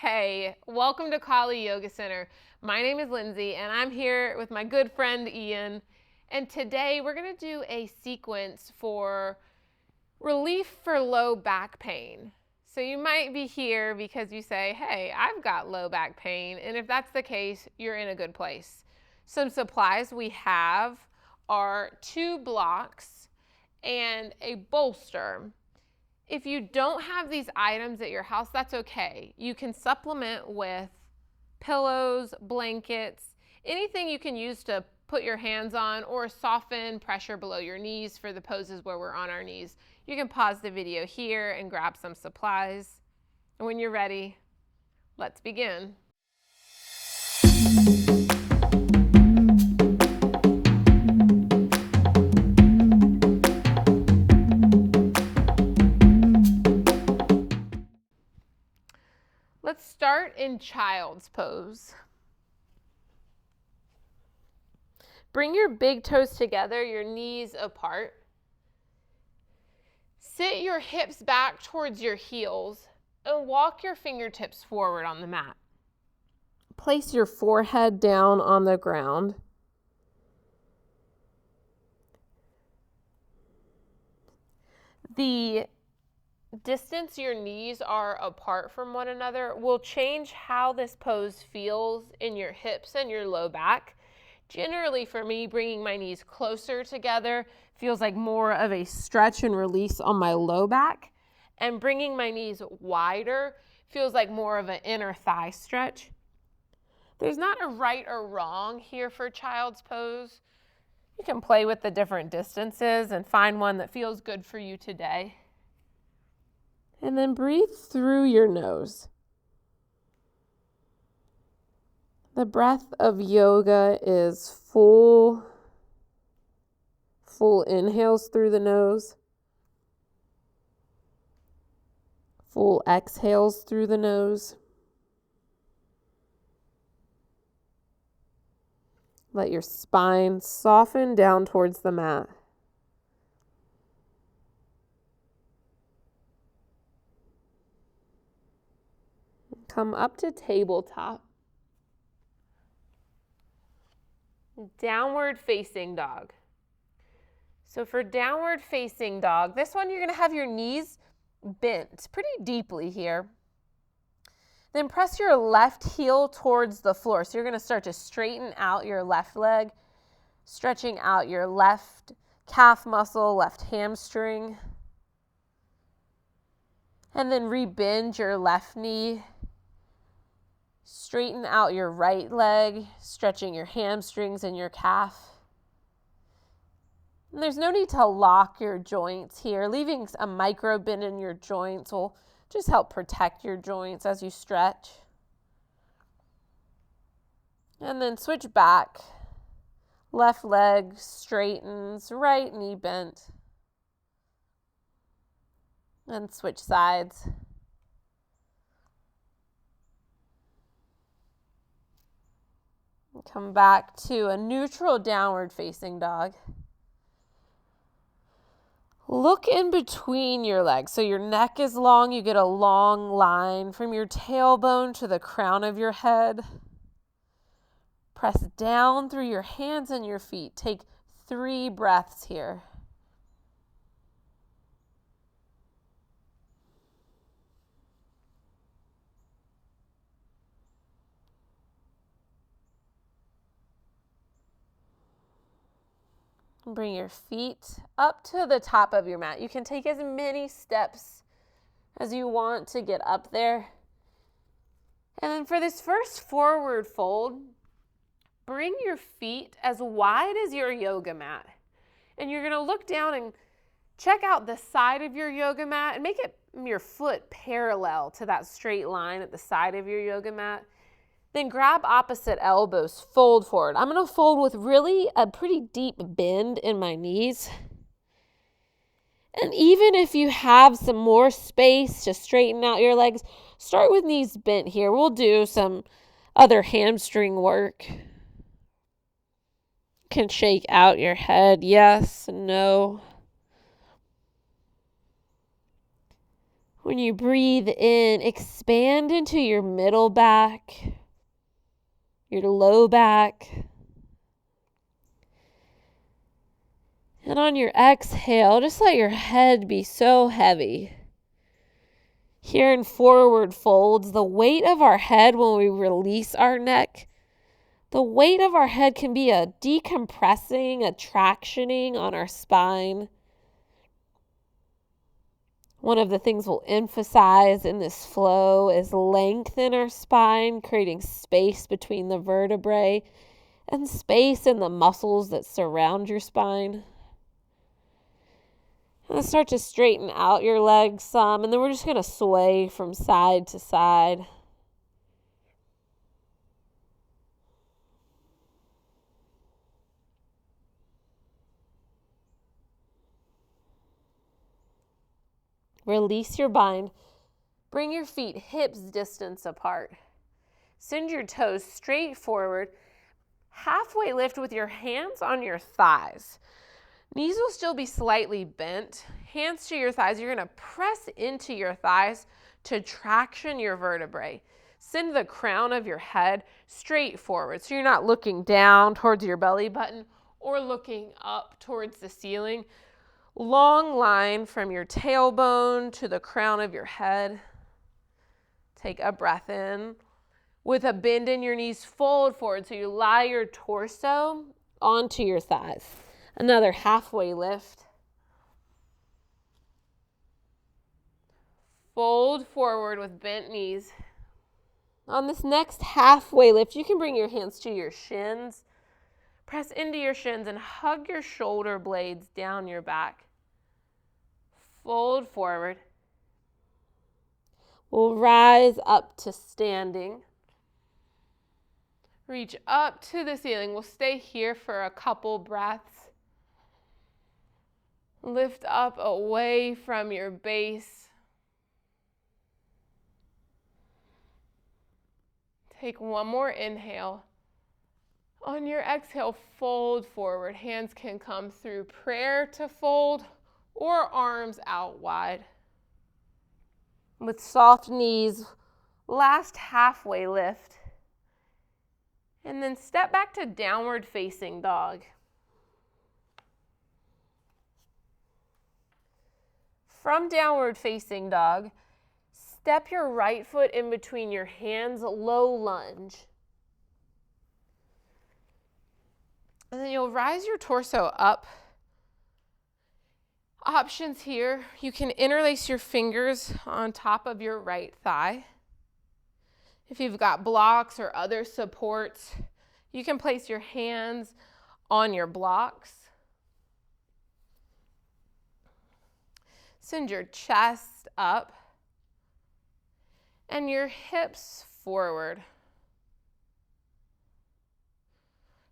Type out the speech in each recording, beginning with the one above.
Hey, welcome to Khali Yoga Center. My name is Lindsay and I'm here with my good friend Ian. And today we're going to do a sequence for relief for low back pain. So you might be here because you say, hey, I've got low back pain. And if that's the case, you're in a good place. Some supplies we have are 2 blocks and a bolster. If you don't have these items at your house, that's okay. You can supplement with pillows, blankets, anything you can use to put your hands on or soften pressure below your knees for the poses where we're on our knees. You can pause the video here and grab some supplies. And when you're ready, let's begin. Let's start in child's pose. Bring your big toes together, your knees apart. Sit your hips back towards your heels and walk your fingertips forward on the mat. Place your forehead down on the ground. The distance your knees are apart from one another will change how this pose feels in your hips and your low back. Generally, for me, bringing my knees closer together feels like more of a stretch and release on my low back, and bringing my knees wider feels like more of an inner thigh stretch. There's not a right or wrong here for child's pose. You can play with the different distances and find one that feels good for you today. And then breathe through your nose. The breath of yoga is full inhales through the nose, full exhales through the nose. Let your spine soften down towards the mat. Come up to tabletop. Downward facing dog. So for downward facing dog, this one you're going to have your knees bent pretty deeply here. Then press your left heel towards the floor. So you're going to start to straighten out your left leg, stretching out your left calf muscle, left hamstring. And then rebend your left knee. Straighten out your right leg, stretching your hamstrings and your calf. And there's no need to lock your joints here. Leaving a micro bend in your joints will just help protect your joints as you stretch. And then switch back. Left leg straightens, right knee bent. And switch sides. Come back to a neutral downward facing dog. Look in between your legs. So your neck is long. You get a long line from your tailbone to the crown of your head. Press down through your hands and your feet. Take 3 breaths here. Bring your feet up to the top of your mat. You can take as many steps as you want to get up there. And then for this first forward fold, bring your feet as wide as your yoga mat. And you're going to look down and check out the side of your yoga mat and make your foot parallel to that straight line at the side of your yoga mat. Then grab opposite elbows, fold forward. I'm going to fold with really a pretty deep bend in my knees. And even if you have some more space to straighten out your legs, start with knees bent here. We'll do some other hamstring work. Can shake out your head, yes, no. When you breathe in, expand into your middle back, your low back. And on your exhale, just let your head be so heavy. Here in forward folds, the weight of our head when we release our neck, the weight of our head can be a decompressing, a tractioning on our spine. One of the things we'll emphasize in this flow is length in our spine, creating space between the vertebrae and space in the muscles that surround your spine. And start to straighten out your legs some, and then we're just going to sway from side to side. Release your bind. Bring your feet hips distance apart. Send your toes straight forward. Halfway lift with your hands on your thighs. Knees will still be slightly bent. Hands to your thighs. You're going to press into your thighs to traction your vertebrae. Send the crown of your head straight forward. So you're not looking down towards your belly button or looking up towards the ceiling. Long line from your tailbone to the crown of your head. Take a breath in. With a bend in your knees, fold forward. So you lie your torso onto your thighs. Another halfway lift. Fold forward with bent knees. On this next halfway lift, you can bring your hands to your shins. Press into your shins and hug your shoulder blades down your back. Fold forward. We'll rise up to standing. Reach up to the ceiling. We'll stay here for a couple breaths. Lift up away from your base. Take one more inhale. On your exhale, fold forward. Hands can come through prayer to fold or arms out wide. With soft knees, last halfway lift. And then step back to downward facing dog. From downward facing dog, step your right foot in between your hands, low lunge. And then you'll rise your torso up. Options here, you can interlace your fingers on top of your right thigh. If you've got blocks or other supports, you can place your hands on your blocks. Send your chest up and your hips forward.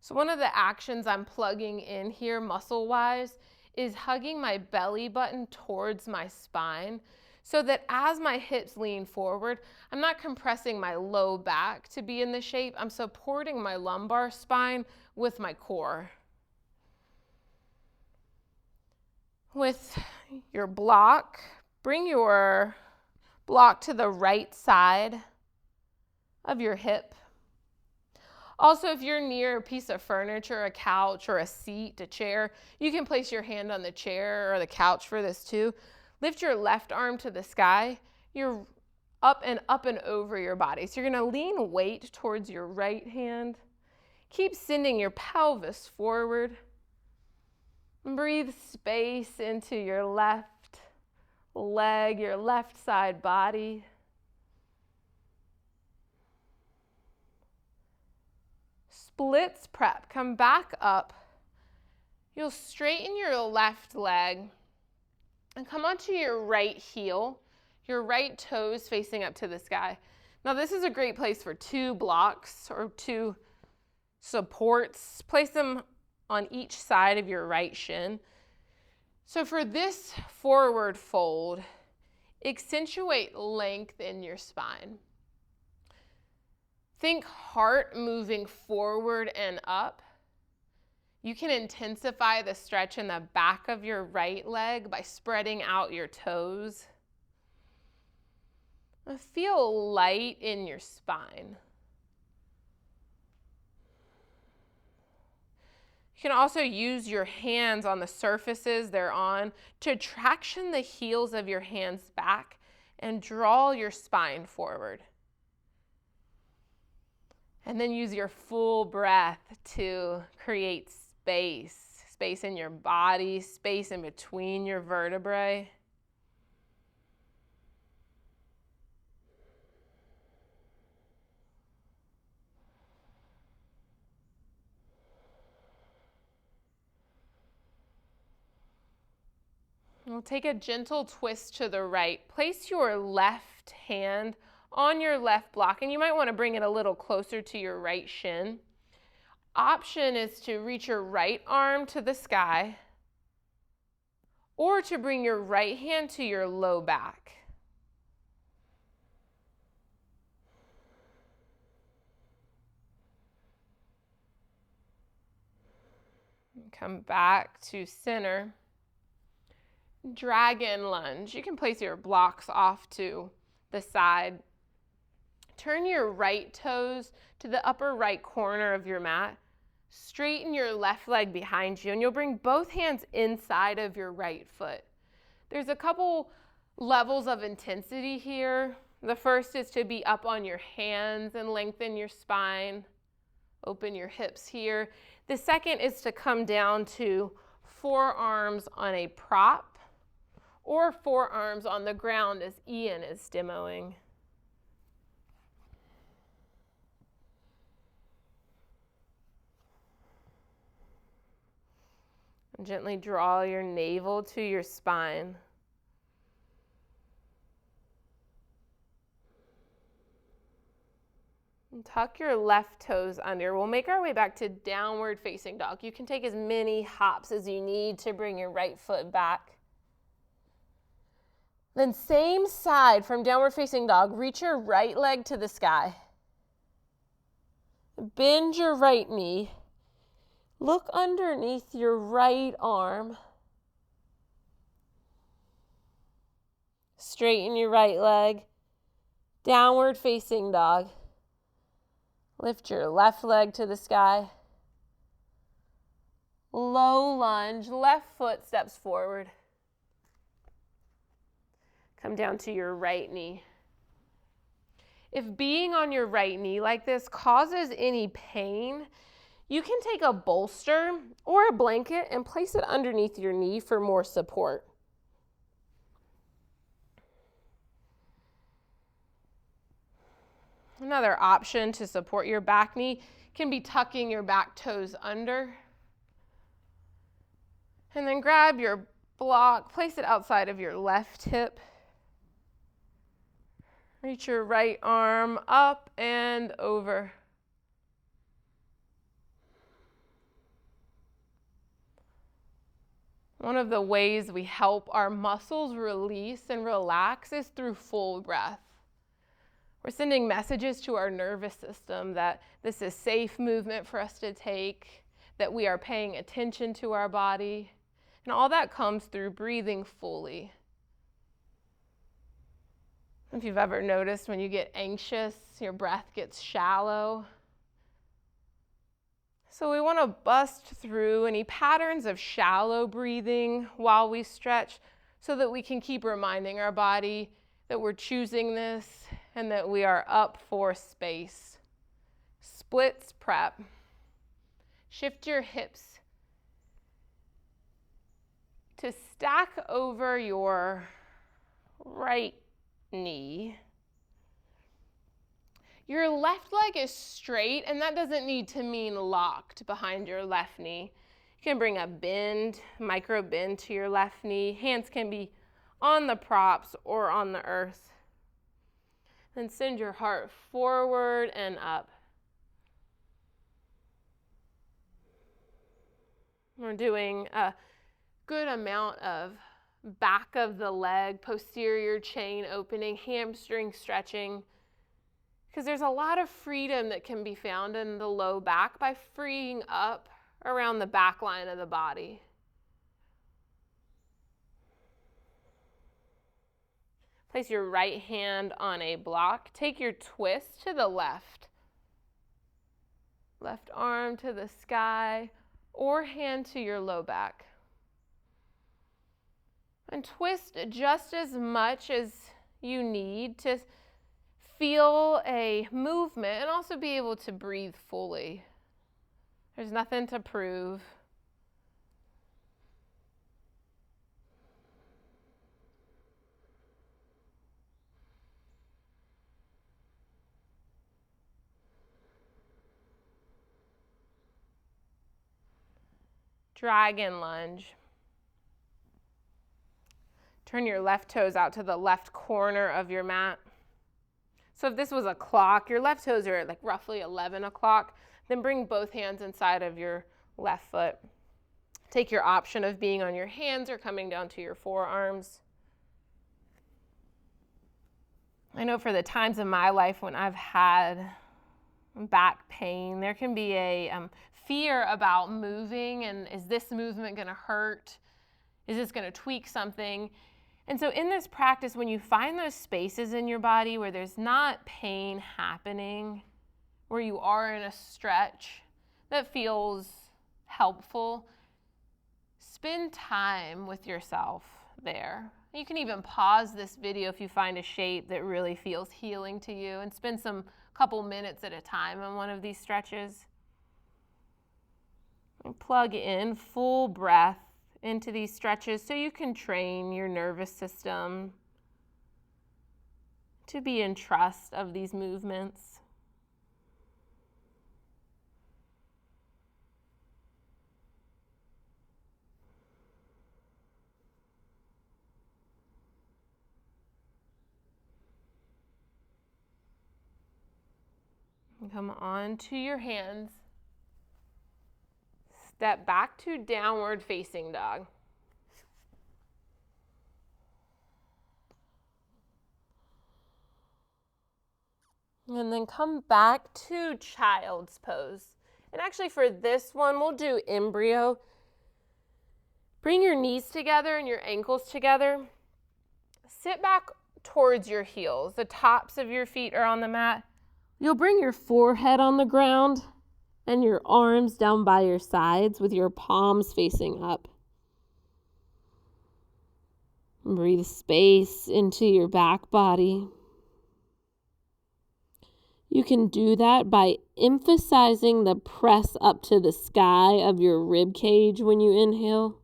So one of the actions I'm plugging in here muscle-wise is hugging my belly button towards my spine so that as my hips lean forward, I'm not compressing my low back to be in the shape. I'm supporting my lumbar spine with my core. With your block, bring your block to the right side of your hip. Also, if you're near a piece of furniture, a couch or a seat, a chair, you can place your hand on the chair or the couch for this too. Lift your left arm to the sky. You're up and over your body. So you're going to lean weight towards your right hand. Keep sending your pelvis forward. Breathe space into your left leg, your left side body. Splits prep. Come back up. You'll straighten your left leg and come onto your right heel, your right toes facing up to the sky. Now this is a great place for two blocks or two supports. Place them on each side of your right shin. So for this forward fold, accentuate length in your spine. Think heart moving forward and up. You can intensify the stretch in the back of your right leg by spreading out your toes. Feel light in your spine. You can also use your hands on the surfaces they're on to traction the heels of your hands back and draw your spine forward. And then use your full breath to create space in your body, space in between your vertebrae. We'll take a gentle twist to the right. Place your left hand on your left block, and you might want to bring it a little closer to your right shin. Option is to reach your right arm to the sky, or to bring your right hand to your low back. Come back to center. Dragon lunge. You can place your blocks off to the side. Turn your right toes to the upper right corner of your mat. Straighten your left leg behind you, and you'll bring both hands inside of your right foot. There's a couple levels of intensity here. The first is to be up on your hands and lengthen your spine. Open your hips here. The second is to come down to forearms on a prop or forearms on the ground as Ian is demoing. And gently draw your navel to your spine. And tuck your left toes under. We'll make our way back to downward facing dog. You can take as many hops as you need to bring your right foot back. Then same side from downward facing dog, reach your right leg to the sky. Bend your right knee. Look underneath your right arm. Straighten your right leg. Downward facing dog. Lift your left leg to the sky. Low lunge, left foot steps forward. Come down to your right knee. If being on your right knee like this causes any pain, you can take a bolster or a blanket and place it underneath your knee for more support. Another option to support your back knee can be tucking your back toes under. And then grab your block, place it outside of your left hip. Reach your right arm up and over. One of the ways we help our muscles release and relax is through full breath. We're sending messages to our nervous system that this is safe movement for us to take, that we are paying attention to our body, and all that comes through breathing fully. If you've ever noticed when you get anxious, your breath gets shallow. So we want to bust through any patterns of shallow breathing while we stretch so that we can keep reminding our body that we're choosing this and that we are up for space. Splits prep. Shift your hips to stack over your right knee. Your left leg is straight, and that doesn't need to mean locked behind your left knee. You can bring a bend, micro bend to your left knee. Hands can be on the props or on the earth. Then send your heart forward and up. We're doing a good amount of back of the leg, posterior chain opening, hamstring stretching, because there's a lot of freedom that can be found in the low back by freeing up around the back line of the body. Place your right hand on a block. Take your twist to the left. Left arm to the sky or hand to your low back. And twist just as much as you need to feel a movement and also be able to breathe fully. There's nothing to prove. Dragon lunge. Turn your left toes out to the left corner of your mat. So if this was a clock, your left toes are at like roughly 11 o'clock. Then bring both hands inside of your left foot. Take your option of being on your hands or coming down to your forearms. I know for the times in my life when I've had back pain, there can be a fear about moving, and is this movement going to hurt? Is this going to tweak something? And so in this practice, when you find those spaces in your body where there's not pain happening, where you are in a stretch that feels helpful, spend time with yourself there. You can even pause this video if you find a shape that really feels healing to you and spend some couple minutes at a time on one of these stretches. And plug in full breath into these stretches so you can train your nervous system to be in trust of these movements. Come on to your hands. Step back to downward facing dog. And then come back to child's pose. And actually for this one, we'll do embryo. Bring your knees together and your ankles together. Sit back towards your heels. The tops of your feet are on the mat. You'll bring your forehead on the ground and your arms down by your sides with your palms facing up. Breathe space into your back body. You can do that by emphasizing the press up to the sky of your rib cage when you inhale.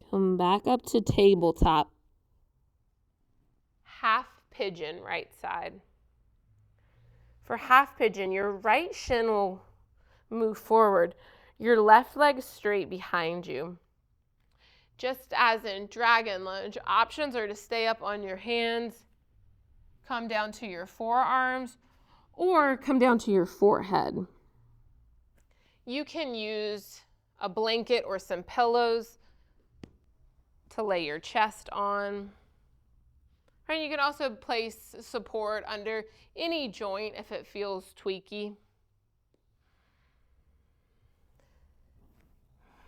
Come back up to tabletop. Half pigeon, right side. For half pigeon, your right shin will move forward. Your left leg straight behind you. Just as in dragon lunge, options are to stay up on your hands, come down to your forearms, or come down to your forehead. You can use a blanket or some pillows to lay your chest on. And you can also place support under any joint if it feels tweaky.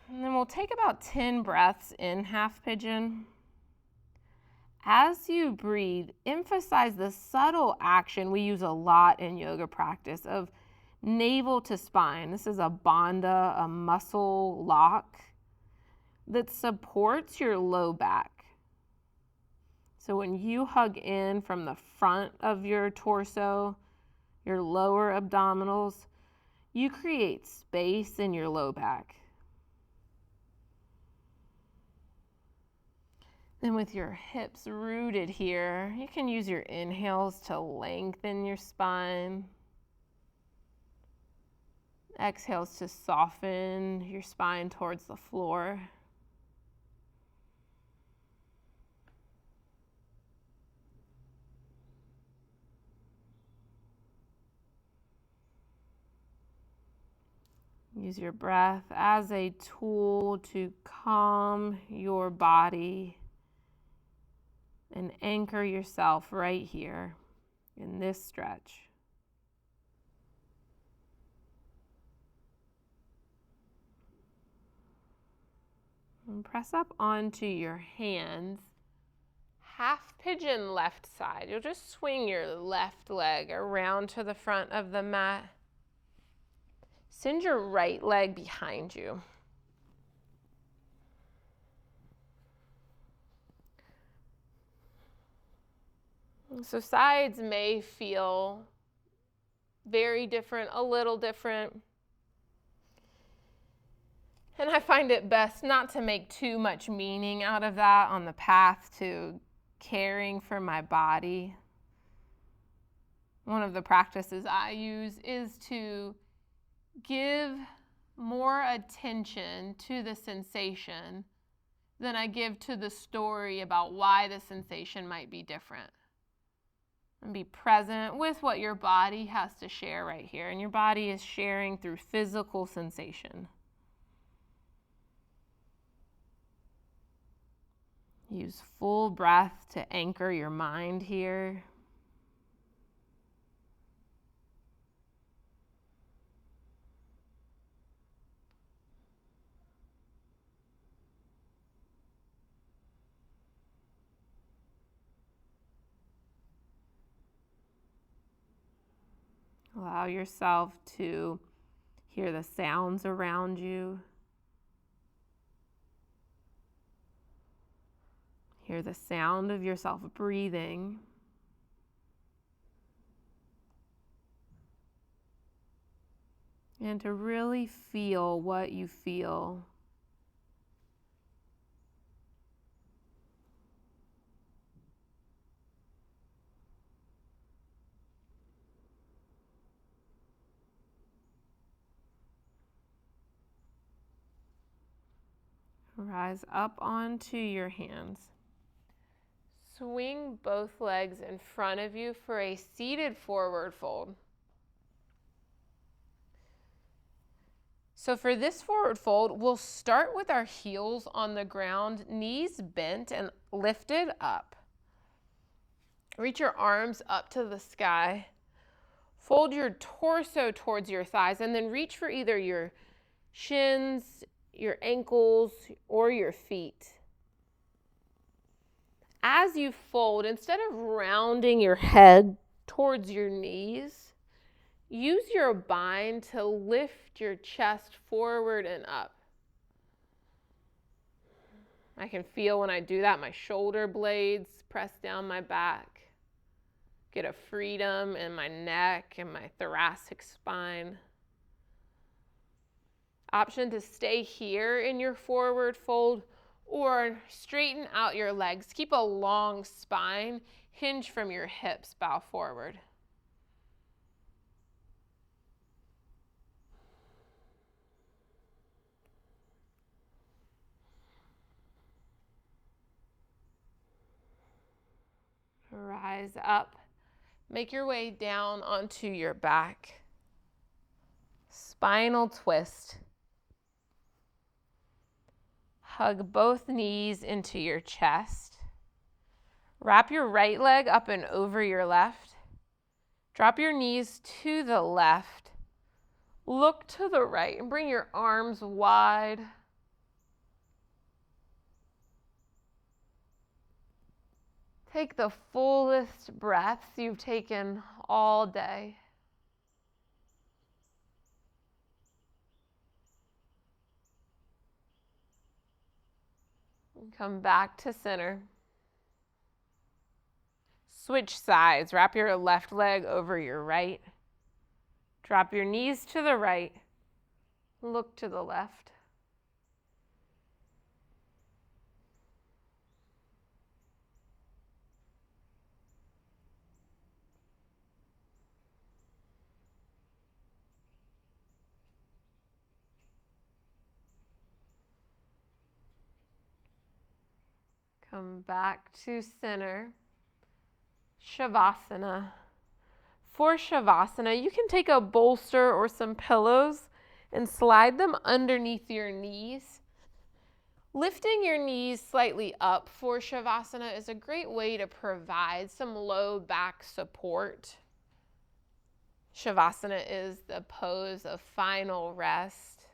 And then we'll take about 10 breaths in half pigeon. As you breathe, emphasize the subtle action we use a lot in yoga practice of navel to spine. This is a bandha, a muscle lock that supports your low back. So when you hug in from the front of your torso, your lower abdominals, you create space in your low back. Then with your hips rooted here, you can use your inhales to lengthen your spine. Exhales to soften your spine towards the floor. Use your breath as a tool to calm your body and anchor yourself right here in this stretch. And press up onto your hands. Half pigeon left side. You'll just swing your left leg around to the front of the mat. Send your right leg behind you. So sides may feel very different, a little different. And I find it best not to make too much meaning out of that on the path to caring for my body. One of the practices I use is to give more attention to the sensation than I give to the story about why the sensation might be different. And be present with what your body has to share right here. And your body is sharing through physical sensation. Use full breath to anchor your mind here. Allow yourself to hear the sounds around you. Hear the sound of yourself breathing. And to really feel what you feel. Rise up onto your hands. Swing both legs in front of you for a seated forward fold. So for this forward fold, we'll start with our heels on the ground, knees bent and lifted up. Reach your arms up to the sky. Fold your torso towards your thighs and then reach for either your shins, your ankles, or your feet. As you fold, instead of rounding your head towards your knees, use your bind to lift your chest forward and up. I can feel when I do that, my shoulder blades press down my back. Get a freedom in my neck and my thoracic spine. Option to stay here in your forward fold or straighten out your legs. Keep a long spine, hinge from your hips, bow forward. Rise up. Make your way down onto your back. Spinal twist. Hug both knees into your chest. Wrap your right leg up and over your left. Drop your knees to the left. Look to the right and bring your arms wide. Take the fullest breaths you've taken all day. And come back to center. Switch sides. Wrap your left leg over your right. Drop your knees to the right. Look to the left. Come back to center. Shavasana. For Shavasana, you can take a bolster or some pillows and slide them underneath your knees. Lifting your knees slightly up for Shavasana is a great way to provide some low back support. Shavasana is the pose of final rest.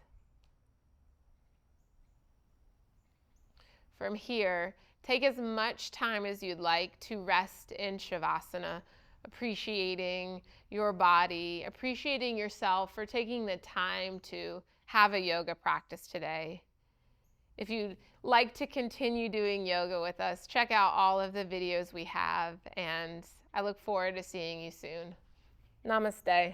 From here, take as much time as you'd like to rest in Shavasana, appreciating your body, appreciating yourself for taking the time to have a yoga practice today. If you'd like to continue doing yoga with us, check out all of the videos we have, and I look forward to seeing you soon. Namaste.